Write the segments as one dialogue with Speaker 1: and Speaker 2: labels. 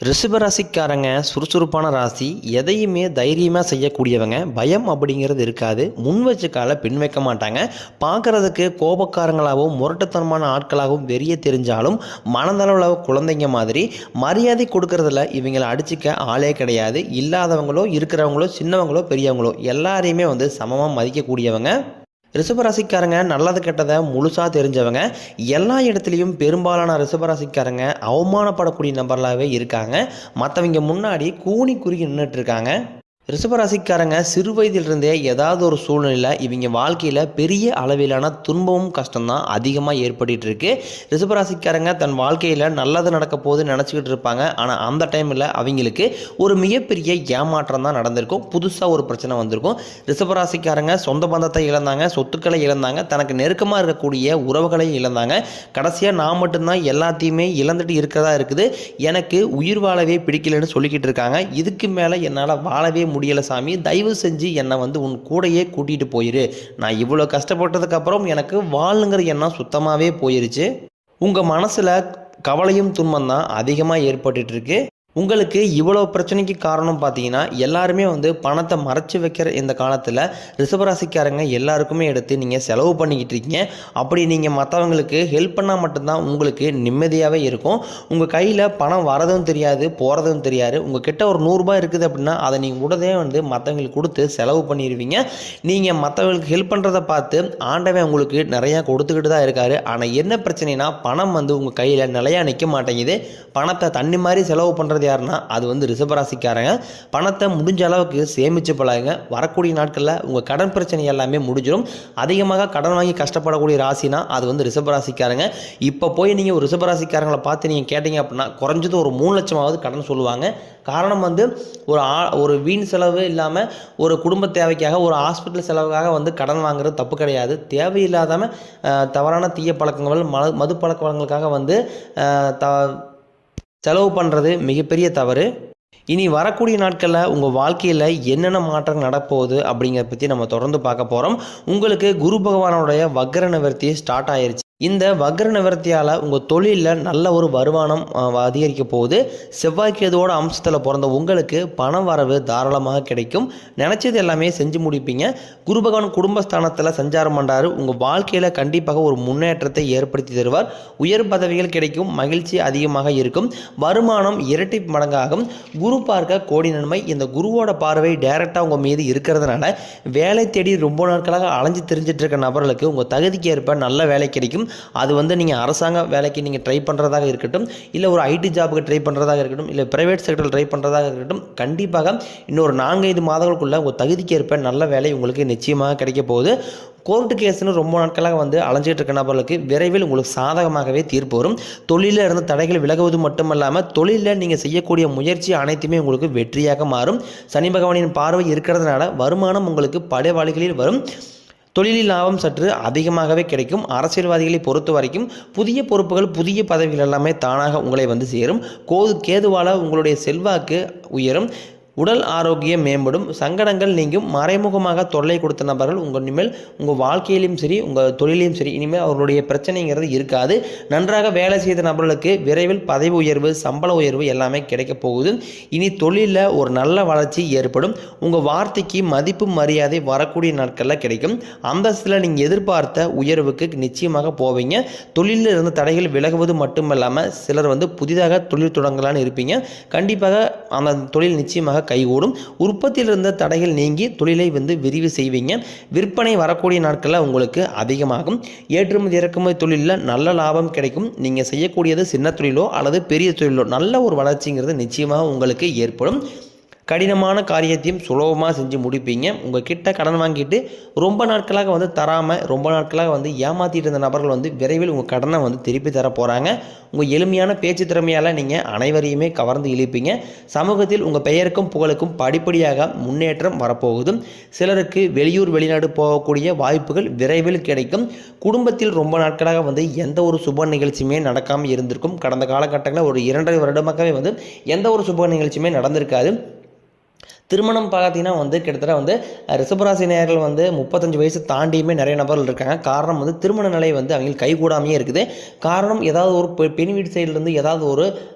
Speaker 1: ரிஷபராசிக்காரங்க சுறுசுறுப்பான ராசி. எதையுமே தைரியமாக செய்யக்கூடியவங்க. பயம் அப்படிங்கிறது இருக்காது. முன் வச்ச காலை பின் வைக்க மாட்டாங்க. பார்க்குறதுக்கு கோபக்காரங்களாகவும் முரட்டுத்தனமான ஆட்களாகவும் வெறிய தெரிஞ்சாலும் மனதளவில் குழந்தைங்க மாதிரி மரியாதை கொடுக்கறதில்ல. இவங்களை அடிச்சுக்க ஆளே கிடையாது. இல்லாதவங்களோ இருக்கிறவங்களோ சின்னவங்களோ பெரியவங்களோ எல்லாரையுமே சமமாக மதிக்கக்கூடியவங்க. ரிஷபராசிக்காரங்க நல்லது கெட்டதை முழுசாக தெரிஞ்சவங்க. எல்லா இடத்துலையும் பெரும்பாலான ரிஷபராசிக்காரங்க அவமானப்படக்கூடிய நபர்களாகவே இருக்காங்க. மற்றவங்க முன்னாடி கூனி குறுகி நின்றுட்டு இருக்காங்க. ரிஷபராசிக்காரங்க சிறு வயதிலிருந்தே ஏதாவது ஒரு சூழ்நிலையில் இவங்க வாழ்க்கையில் பெரிய அளவிலான துன்பமும் கஷ்டம்தான் அதிகமாக ஏற்பட்டு இருக்கு. ரிஷபராசிக்காரங்க தன் வாழ்க்கையில் நல்லது நடக்க போது நினச்சிக்கிட்டு இருப்பாங்க. ஆனால் அந்த டைமில் அவங்களுக்கு ஒரு மிகப்பெரிய ஏமாற்றம் தான் நடந்திருக்கும். புதுசாக ஒரு பிரச்சனை வந்திருக்கும். ரிஷபராசிக்காரங்க சொந்த பந்தத்தை இழந்தாங்க, சொத்துக்களை இழந்தாங்க, தனக்கு நெருக்கமாக இருக்கக்கூடிய உறவுகளையும் இழந்தாங்க. கடைசியாக நான் மட்டும்தான் எல்லாத்தையுமே இழந்துட்டு இருக்கிறதா இருக்குது, எனக்கு உயிர் வாழவே பிடிக்கலன்னு சொல்லிக்கிட்டு இருக்காங்க. இதுக்கு மேலே என்னால் வாழவே முடியல சாமி, தயவு செஞ்சு என்னை உன் கூடையே கூட்டிகிட்டு போயிரு. நான் இவ்வளோ கஷ்டப்பட்டதுக்கப்புறம் எனக்கு வாழுங்கிற எண்ணம் சுத்தமாகவே போயிருச்சு. உங்கள் மனசில் கவலையும் துன்பம் தான் அதிகமாக ஏற்பட்டுட்டு இருக்கு. உங்களுக்கு இவ்வளோ பிரச்சனைக்கு காரணம் பார்த்தீங்கன்னா எல்லாருமே பணத்தை மறைச்சி வைக்கிற இந்த காலத்தில் ரிஷபராசிக்காரங்க எல்லாருக்குமே எடுத்து நீங்கள் செலவு பண்ணிக்கிட்டு இருக்கீங்க. அப்படி நீங்கள் மற்றவங்களுக்கு ஹெல்ப் பண்ணால் மட்டும்தான் உங்களுக்கு நிம்மதியாகவே இருக்கும். உங்கள் கையில் பணம் வரதும் தெரியாது, போகிறதும் தெரியாது. உங்கள் கிட்ட ஒரு 100 ரூபாய் இருக்குது அப்படின்னா அதை நீங்கள் உடனே மற்றவங்களுக்கு கொடுத்து செலவு பண்ணிடுவீங்க. நீங்கள் மற்றவங்களுக்கு ஹெல்ப் பண்ணுறதை பார்த்து ஆண்டவன் உங்களுக்கு நிறையா கொடுத்துக்கிட்டு தான் இருக்காரு. ஆனால் என்ன பிரச்சனைனா பணம் உங்கள் கையில் நிலையா நிற்க மாட்டேங்குது. பணத்தை தண்ணி மாதிரி செலவு பண்ணுறது யாருன்னா அது ரிஷபராசிக்காரங்க. பணத்தை முடிஞ்ச அளவுக்கு சேமிச்சு பழகுங்க. வரக்கூடிய நாட்களில் உங்கள் கடன் பிரச்சனை எல்லாமே முடிஞ்சிடும். அதிகமாக கடன் வாங்கி கஷ்டப்படக்கூடிய ராசினா அது ரிஷபராசிக்காரங்க. இப்போ போய் நீங்கள் ஒரு ரிஷபராசிக்காரங்களை பார்த்து நீங்கள் கேட்டீங்க அப்படின்னா குறைஞ்சது ஒரு 3 லட்சமாவது கடன் சொல்லுவாங்க. காரணம் ஒரு வீண் செலவு இல்லாமல் ஒரு குடும்ப தேவைக்காக ஒரு ஹாஸ்பிட்டல் செலவுக்காக கடன் வாங்குறது தப்பு கிடையாது. தேவையில்லாதாமல் தவறான தீய பழக்கங்கள் மது பழக்க வழக்கங்களுக்காக செலவு பண்ணுறது மிகப்பெரிய தவறு. இனி வரக்கூடிய நாட்களில் உங்கள் வாழ்க்கையில் என்னென்ன மாற்றங்கள் நடப்போகுது அப்படிங்கிறத பற்றி நம்ம தொடர்ந்து பார்க்க போகிறோம். உங்களுக்கு குரு பகவானுடைய வக்ர நிவர்த்தி ஸ்டார்ட் ஆயிருச்சு. இந்த வக்ர நிவர்த்தியால் உங்கள் தொழிலில் நல்ல ஒரு வருமானம் அதிகரிக்க போகுது. செவ்வாய்க்கேதுவோட அம்சத்தில் பிறந்த உங்களுக்கு பண வரவு தாராளமாக கிடைக்கும். நினச்சது எல்லாமே செஞ்சு முடிப்பீங்க. குரு பகவான் குடும்பஸ்தானத்தில் சஞ்சாரம் பண்ணுறாரு. உங்கள் வாழ்க்கையில் கண்டிப்பாக ஒரு முன்னேற்றத்தை ஏற்படுத்தி தருவார். உயர் பதவிகள் கிடைக்கும். மகிழ்ச்சி அதிகமாக இருக்கும். வருமானம் இரட்டி மடங்காகும். குரு பார்க்க கோடி நன்மை. இந்த குருவோட பார்வை டைரெக்டாக உங்கள் மீது இருக்கிறதுனால வேலை தேடி ரொம்ப நாட்களாக அலைஞ்சு தெரிஞ்சிட்டு இருக்க நபர்களுக்கு உங்கள் தகுதிக்கு ஏற்ப நல்ல வேலை கிடைக்கும். அது நீங்கள் அரசாங்க வேலைக்கு நீங்கள் ட்ரை பண்ணுறதாக இருக்கட்டும், இல்லை ஒரு ஐடி ஜாபுக்கு ட்ரை பண்ணுறதாக இருக்கட்டும், இல்லை பிரைவேட் செக்டரில் ட்ரை பண்ணுறதாக இருக்கட்டும், கண்டிப்பாக இன்னொரு 4-5 மாதங்களுக்குள்ள உங்கள் தகுதிக்கு ஏற்ப நல்ல வேலை உங்களுக்கு நிச்சயமாக கிடைக்க போகுது. கோர்ட்டு கேஸ்னு ரொம்ப நாட்களாக அலைஞ்சிட்டு இருக்க நபர்களுக்கு விரைவில் உங்களுக்கு சாதகமாகவே தீர்ப்பு வரும். தொழிலில் இருந்து தடைகள் விலகுவது மட்டுமல்லாமல் தொழிலில் நீங்கள் செய்யக்கூடிய முயற்சி அனைத்துமே உங்களுக்கு வெற்றியாக மாறும். சனி பகவானின் பார்வை இருக்கிறதுனால வருமானம் உங்களுக்கு பல வழிகளில் வரும். தொழிலில் லாபம் சற்று அதிகமாகவே கிடைக்கும். அரசியல்வாதிகளை பொறுத்த வரைக்கும் புதிய பொறுப்புகள் புதிய பதவிகள் எல்லாமே தானாக உங்களை சேரும். கேதுவால் உங்களுடைய செல்வாக்கு உயரும். உடல் ஆரோக்கியம் மேம்படும். சங்கடங்கள் நீங்கும். மறைமுகமாக தொல்லை கொடுத்த நபர்கள் இனிமேல் உங்கள் வாழ்க்கையிலும் சரி உங்கள் தொழிலையும் சரி இனிமேல் அவர்களுடைய பிரச்சனைங்கிறது இருக்காது. நன்றாக வேலை செய்த நபர்களுக்கு விரைவில் பதவி உயர்வு சம்பள உயர்வு எல்லாமே கிடைக்க போகுது. இனி தொழிலில் ஒரு நல்ல வளர்ச்சி ஏற்படும். உங்கள் வார்த்தைக்கு மதிப்பு மரியாதை வரக்கூடிய நாட்களில் கிடைக்கும். அந்தஸ்தில் நீங்கள் எதிர்பார்த்த உயர்வுக்கு நிச்சயமாக போவீங்க. தொழிலில் இருந்து தடைகள் விலகுவது மட்டுமல்லாமல் சிலர் புதிதாக தொழில் தொடங்கலான்னு இருப்பீங்க. கண்டிப்பாக அந்த தொழில் நிச்சயமாக கைகூடும். உற்பத்தியில் இருந்த தடைகள் நீங்கி தொழிலை விரிவு செய்வீங்க. விற்பனை வரக்கூடிய நாட்களில் உங்களுக்கு அதிகமாகும். ஏற்றுமதி இறக்குமதி தொழிலில் நல்ல லாபம் கிடைக்கும். நீங்கள் செய்யக்கூடியது சின்ன தொழிலோ அல்லது பெரிய தொழிலோ நல்ல ஒரு வளர்ச்சிங்கிறது நிச்சயமாக உங்களுக்கு ஏற்படும். கடினமான காரியத்தையும் சுலபமாக செஞ்சு முடிப்பீங்க. உங்கள் கிட்ட கடன் வாங்கிட்டு ரொம்ப நாட்களாக தராமல் ரொம்ப நாட்களாக ஏமாற்றிட்டு இருந்த நபர்கள் விரைவில் உங்கள் கடனை திருப்பி தர போகிறாங்க. உங்கள் எளிமையான பேச்சு திறமையால் நீங்கள் அனைவரையுமே கவர்ந்து இழுப்பீங்க. சமூகத்தில் உங்கள் பெயருக்கும் புகழுக்கும் படிப்படியாக முன்னேற்றம் வரப்போகுது. சிலருக்கு வெளியூர் வெளிநாடு போகக்கூடிய வாய்ப்புகள் விரைவில் கிடைக்கும். குடும்பத்தில் ரொம்ப நாட்களாக எந்த ஒரு சுப நிகழ்ச்சியுமே நடக்காமல் இருந்திருக்கும். கடந்த காலகட்டங்களில் ஒரு 2.5 வருடமாகவே எந்த ஒரு சுப நிகழ்ச்சியுமே நடந்திருக்காது. திருமணம் பார்த்தீங்கன்னா கிட்டத்தட்ட ரிஷபராசி நேயர்கள் 35 வயசு தாண்டியுமே நிறைய நபர்கள் இருக்காங்க. காரணம் திருமண நிலை அவங்களுக்கு கைகூடாமையே இருக்குது. காரணம் ஏதாவது ஒரு பெண் வீட்டு சைட்லேருந்து ஏதாவது ஒரு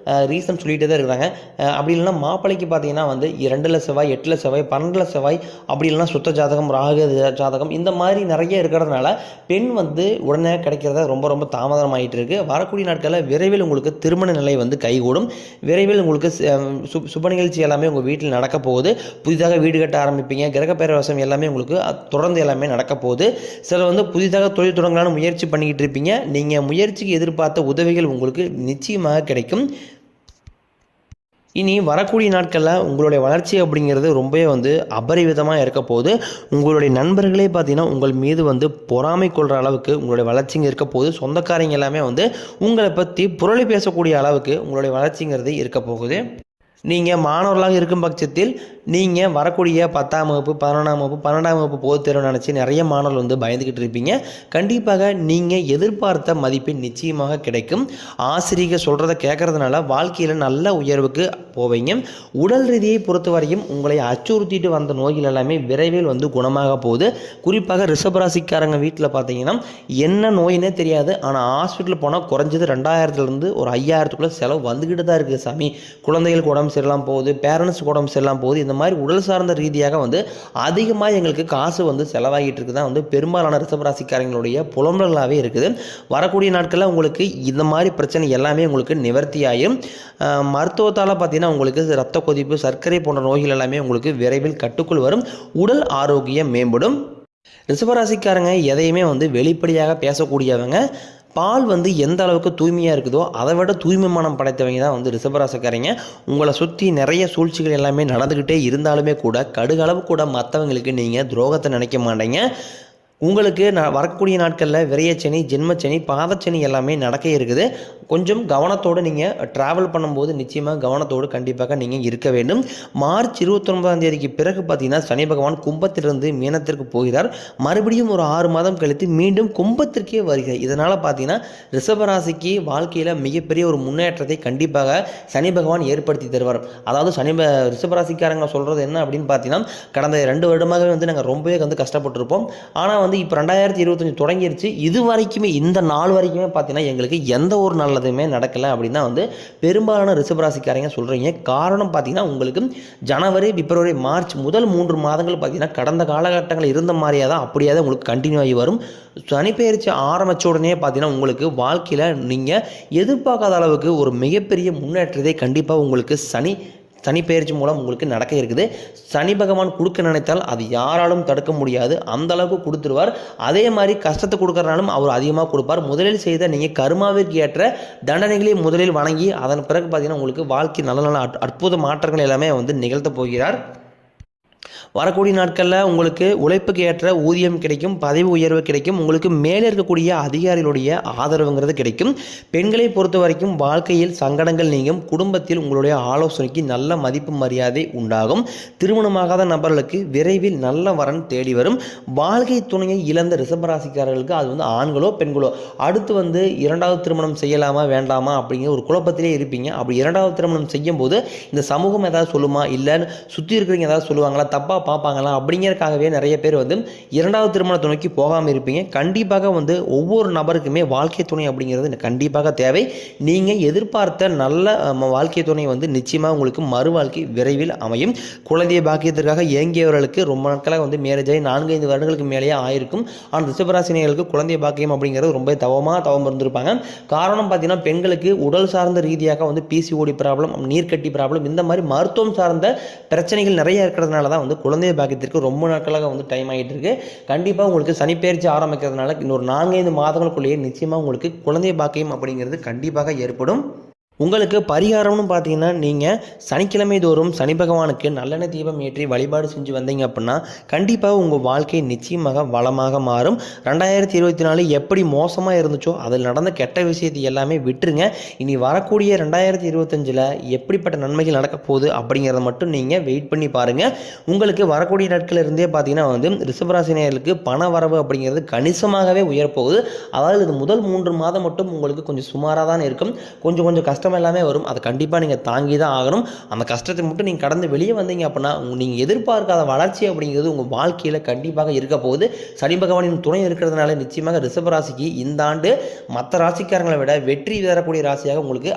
Speaker 1: ரீசன் சொல்லிகிட்டே தான் இருக்கிறாங்க. அப்படி இல்லைன்னா மாப்பிள்ளைக்கு பார்த்தீங்கன்னா 2ல் செவ்வாய், 8ல் செவ்வாய், 12ல் செவ்வாய், அப்படி இல்லைன்னா சுத்த ஜாதகம், ராகு ஜாதகம், இந்த மாதிரி நிறைய இருக்கிறதுனால பெண் உடனே கிடைக்கிறத ரொம்ப ரொம்ப தாமதமாகிட்டு இருக்குது. வரக்கூடிய நாட்களில் விரைவில் உங்களுக்கு திருமண நிலை கைகூடும். விரைவில் உங்களுக்கு சுப நிகழ்ச்சி எல்லாமே உங்கள் வீட்டில் நடக்க போகுது. புதிதாக வீடு கட்ட ஆரம்பிப்பீங்க. கிரகப்பேரவசம் எல்லாமே உங்களுக்கு தொடர்ந்து எல்லாமே நடக்க போகுது. சிலர் புதிதாக தொழில் தொடங்கலான்னு முயற்சி பண்ணிக்கிட்டு இருப்பீங்க. நீங்கள் முயற்சிக்கு எதிர்பார்த்த உதவிகள் உங்களுக்கு நிச்சயமாக கிடைக்கும். இனி வரக்கூடிய நாட்களில் உங்களுடைய வளர்ச்சி அப்படிங்கிறது ரொம்பவே அபரிவிதமாக இருக்க போகுது. உங்களுடைய நண்பர்களே பார்த்தீங்கன்னா உங்கள் மீது பொறாமை கொள்கிற அளவுக்கு உங்களுடைய வளர்ச்சிங்க இருக்க போகுது. சொந்தக்காரங்க எல்லாமே உங்களை பற்றி புரளி பேசக்கூடிய அளவுக்கு உங்களுடைய வளர்ச்சிங்கிறது இருக்க போகுது. நீங்கள் மாணவர்களாக இருக்கும் பட்சத்தில் நீங்கள் வரக்கூடிய 10ஆம் வகுப்பு, 11ஆம் வகுப்பு, 12ஆம் வகுப்பு பொதுத் தேர்வு நினச்சி நிறைய மாணவர்கள் பயந்துக்கிட்டு இருப்பீங்க. கண்டிப்பாக நீங்கள் எதிர்பார்த்த மதிப்பெண் நிச்சயமாக கிடைக்கும். ஆசிரியர் சொல்கிறத கேட்கறதுனால வாழ்க்கையில் நல்ல உயர்வுக்கு போவீங்க. உடல் ரீதியை பொறுத்த வரையும் உங்களை அச்சுறுத்திட்டு வந்த நோய்கள் எல்லாமே விரைவில் குணமாக போகுது. குறிப்பாக ரிஷபராசிக்காரங்க வீட்டில் பார்த்தீங்கன்னா என்ன நோயினே தெரியாது. ஆனால் ஹாஸ்பிட்டல் போனால் குறைஞ்சது 2000லேருந்து ஒரு 5000க்குள்ளே செலவு வந்துக்கிட்டு தான் இருக்குது சாமி. குழந்தைகளுக்கு உடம்பு சரியில்லாமல் போகுது, பேரண்ட்ஸுக்கு உடம்பு சரியில்லாமல் போகுது. இந்த மாதிரி உடல் சார்ந்த ரீதியாக அதிகமாக எங்களுக்கு காசு செலவாகிட்டு இருக்குது தான் பெரும்பாலான ரிஷபராசிக்காரங்களுடைய புலம்பல்களாகவே இருக்குது. வரக்கூடிய நாட்களில் உங்களுக்கு இந்த மாதிரி பிரச்சனை எல்லாமே உங்களுக்கு நிவர்த்தி ஆகும். மருத்துவத்தால் பார்த்தீங்கன்னா உங்களுக்கு ரத்த கொதிப்பு, சர்க்கரை போன்ற நோய்கள் எல்லாமே உங்களுக்கு விரைவில் கட்டுக்குள் வரும். உடல் ஆரோக்கியம் மேம்படும். ரிஷபராசிக்காரங்க எதையுமே வெளிப்படையாக பேசக்கூடியவங்க. பால் எந்த அளவுக்கு தூய்மையாக இருக்குதோ அதை விட தூய்மை மனம் படைத்தவங்க தான் ரிஷபராசிக்காரங்க. உங்களை சுற்றி நிறைய சூழ்ச்சிகள் எல்லாமே நடந்துக்கிட்டே இருந்தாலுமே கூட கடுகளவு கூட மற்றவங்களுக்கு நீங்கள் துரோகத்தை நினைக்க மாட்டீங்க. உங்களுக்கு வரக்கூடிய நாட்களில் விரையச்சனி, ஜென்மச்சனி, பாதச்சனி எல்லாமே நடக்க இருக்குது. கொஞ்சம் கவனத்தோடு நீங்கள் ட்ராவல் பண்ணும்போது நிச்சயமாக கவனத்தோடு கண்டிப்பாக நீங்கள் இருக்க வேண்டும். மார்ச் 29ஆம் தேதிக்கு பிறகு பார்த்தீங்கன்னா சனி பகவான் கும்பத்திலிருந்து மீனத்திற்கு போகிறார். மறுபடியும் ஒரு 6 மாதம் கழித்து மீண்டும் கும்பத்திற்கே வருகிறார். இதனால் பார்த்தீங்கன்னா ரிஷபராசிக்கு வாழ்க்கையில் மிகப்பெரிய ஒரு முன்னேற்றத்தை கண்டிப்பாக சனி பகவான் ஏற்படுத்தி தருவார். அதாவது ரிஷபராசிக்காரங்க சொல்கிறது என்ன அப்படின்னு பார்த்தீங்கன்னா கடந்த 2 வருடமாகவே நாங்கள் ரொம்பவே கஷ்டப்பட்டுருப்போம். ஆனால் இப்போ 2025 தொடங்கிருச்சு. இது வரைக்குமே இந்த நாள் வரைக்குமே பார்த்தீங்கன்னா எங்களுக்கு எந்த ஒரு நல்லதுமே நடக்கலை அப்படின்னு தான் பெரும்பாலான ரிஷபராசிக்காரங்க சொல்கிறீங்க. காரணம் பார்த்தீங்கன்னா உங்களுக்கு ஜனவரி, பிப்ரவரி, மார்ச் முதல் 3 மாதங்கள் பார்த்தீங்கன்னா கடந்த காலகட்டங்கள் இருந்த மாதிரியே தான் அப்படியே தான் உங்களுக்கு கண்டினியூ ஆகி வரும். சனிப்பெயர்ச்சி ஆரம்பித்த உடனே பார்த்தீங்கன்னா உங்களுக்கு வாழ்க்கையில் நீங்கள் எதிர்பார்க்காத அளவுக்கு ஒரு மிகப்பெரிய முன்னேற்றத்தை கண்டிப்பாக உங்களுக்கு சனிப்பெயர்ச்சி மூலம் உங்களுக்கு நடக்க இருக்குது. சனி பகவான் கொடுக்க நினைத்தால் அது யாராலும் தடுக்க முடியாது. அந்த அளவுக்கு கொடுத்துருவார். அதே மாதிரி கஷ்டத்தை கொடுக்கறனாலும் அவர் அதிகமாக கொடுப்பார். முதலில் செய்த நீங்கள் கர்மாவிற்கு ஏற்ற தண்டனைகளை முதலில் வணங்கி அதன் பிறகு பார்த்தீங்கன்னா உங்களுக்கு வாழ்க்கை நல்ல நல்ல அற்புத மாற்றங்கள் எல்லாமே நிகழ்த்த போகிறார். வரக்கூடிய நாட்களில் உங்களுக்கு உழைப்புக்கு ஏற்ற ஊதியம் கிடைக்கும், பதவி உயர்வு கிடைக்கும், உங்களுக்கு மேலே இருக்கக்கூடிய அதிகாரிகளுடைய ஆதரவுங்கிறது கிடைக்கும். பெண்களை பொறுத்த வரைக்கும் வாழ்க்கையில் சங்கடங்கள் நீங்கும். குடும்பத்தில் உங்களுடைய ஆலோசனைக்கு நல்ல மதிப்பு மரியாதை உண்டாகும். திருமணமாகாத நபர்களுக்கு விரைவில் நல்ல வரன் தேடி வரும். வாழ்க்கை துணையை இழந்த ரிஷபராசிக்காரர்களுக்கு அது ஆண்களோ பெண்களோ அடுத்து 2வது திருமணம் செய்யலாமா வேண்டாமா அப்படிங்கிற ஒரு குழப்பத்திலே இருப்பீங்க. அப்படி 2வது திருமணம் செய்யும் போது இந்த சமூகம் ஏதாவது சொல்லுமா, இல்லை சுற்றி இருக்கிறவங்க ஏதாவது சொல்லுவாங்களா, தப்பாக பார்ப்பாங்களா அப்படிங்கிறதுக்காகவே நிறைய பேர் 2வது திருமணத்தை நோக்கி போகாமல் இருப்பீங்க. கண்டிப்பாக ஒவ்வொரு நபருக்குமே வாழ்க்கை துணை அப்படிங்கிறது கண்டிப்பாக தேவை. நீங்கள் எதிர்பார்த்த நல்ல வாழ்க்கை துணை நிச்சயமாக உங்களுக்கு மறு வாழ்க்கை விரைவில் அமையும். குழந்தைய பாக்கியத்திற்காக இயங்கியவர்களுக்கு ரொம்ப நாட்களாக மேரேஜ் ஆகி 4-5 வருடங்களுக்கு மேலேயே ஆயிருக்கும். ஆனால் ரிஷபராசினியர்களுக்கு குழந்தைய பாக்கியம் அப்படிங்கிறது ரொம்ப தவம் இருந்திருப்பாங்க. காரணம் பார்த்தீங்கன்னா பெண்களுக்கு உடல் சார்ந்த ரீதியாக பிசிஓடி ப்ராப்ளம், நீர்க்கட்டி ப்ராப்ளம், இந்த மாதிரி மருத்துவம் சார்ந்த பிரச்சனைகள் நிறைய இருக்கிறதுனால தான் குழந்தை பாக்கியத்திற்கு ரொம்ப நாட்களாக டைம் ஆகிட்டு இருக்கு. கண்டிப்பாக உங்களுக்கு சனிப்பெயர்ச்சி ஆரம்பிக்கிறதுனால இன்னொரு 4-5 மாதங்களுக்குள்ளேயே நிச்சயமாக உங்களுக்கு குழந்தை பாக்கியம் அப்படிங்கிறது கண்டிப்பாக ஏற்படும். உங்களுக்கு பரிகாரம்னு பார்த்தீங்கன்னா நீங்கள் சனிக்கிழமை தோறும் சனி பகவானுக்கு நல்லெண்ணெய் தீபம் ஏற்றி வழிபாடு செஞ்சு வந்தீங்க அப்படின்னா கண்டிப்பாக உங்கள் வாழ்க்கை நிச்சயமாக வளமாக மாறும். 2024 எப்படி மோசமாக இருந்துச்சோ அதில் நடந்த கெட்ட விஷயத்தை எல்லாமே விட்டுருங்க. இனி வரக்கூடிய 2025 எப்படிப்பட்ட நன்மைகள் நடக்க போகுது அப்படிங்கிறத மட்டும் நீங்கள் வெயிட் பண்ணி பாருங்கள். உங்களுக்கு வரக்கூடிய நாட்கள் இருந்தே பார்த்தீங்கன்னா ரிஷபராசினியர்களுக்கு பண வரவு அப்படிங்கிறது கணிசமாகவே உயரப்போகுது. அதாவது இது முதல் 3 மாதம் மட்டும் உங்களுக்கு கொஞ்சம் சுமாராக தான் இருக்கும். கொஞ்சம் கஷ்டம் கஷ்டம் எல்லாமே வரும். அதை கண்டிப்பாக நீங்கள் தாங்கி தான் ஆகணும். அந்த கஷ்டத்தை மட்டும் நீங்கள் கடந்து வெளியே வந்தீங்க அப்படின்னா நீங்கள் எதிர்பார்க்காத வளர்ச்சி அப்படிங்கிறது உங்கள் வாழ்க்கையில் கண்டிப்பாக இருக்க போகுது. சனி பகவானின் துணை இருக்கிறதுனால நிச்சயமாக ரிஷப ராசிக்கு இந்த ஆண்டு மற்ற ராசிக்காரங்களை விட வெற்றி பெறக்கூடிய ராசியாக உங்களுக்கு